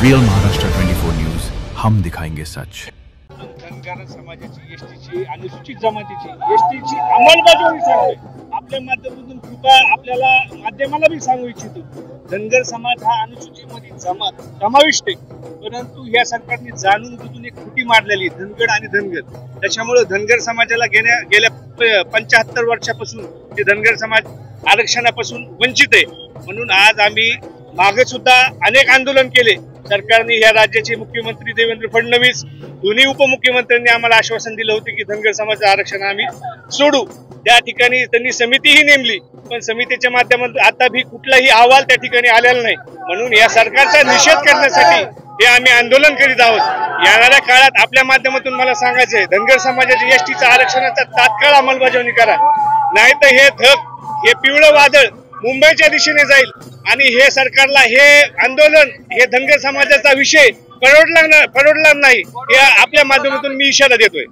Real Maharashtra 24 news, हम दिखाएंगे सच। धनगर समाजाची एसटीची अनुसूचित जमातीची एसटीची अंमलबजावणी सांगतोय आपल्या माध्यमातून कृपा आपल्याला माध्यमाला भी सांगू इच्छितो। धनगर समाज हा अनुसूचितमध्ये समाविष्ट आहे, परंतु या सरकारने जाणून बुजून एक खुटी मारलेली धनगर आणि धनगर। त्याच्यामुळे धनगर समाजाला गेल्या 75 वर्षापासून ते धनगर समाज आरक्षणापासून वंचित आहे। म्हणून आज आम्ही मागे सुद्धा अनेक आंदोलन केले। सरकारने या राज्याचे मुख्यमंत्री देवेंद्र फडणवीस दोन्ही उपमुख्यमंत्र्यांनी आम्हाला आश्वासन दिलं होतं की धनगर समाजाचं आरक्षण आम्ही सोडू। त्या ठिकाणी त्यांनी समितीही नेमली, पण समितीच्या माध्यमातून आता भी कुठलाही अहवाल त्या ठिकाणी आलेला नाही। म्हणून या सरकारचा निषेध करण्यासाठी हे आम्ही आंदोलन करीत आहोत। येणाऱ्या काळात आपल्या माध्यमातून मला सांगायचं आहे, धनगर समाजाच्या एसटीच्या आरक्षणाचा तात्काळ अंमलबजावणी करा, नाहीतर हे हे पिवळं वादळ मुंबईच्या दिशेने जाईल आणि हे सरकारला हे आंदोलन हे धनगर समाजाचा विषय परवडला नाही, हे आपल्या माध्यमातून मी इशारा देतोय।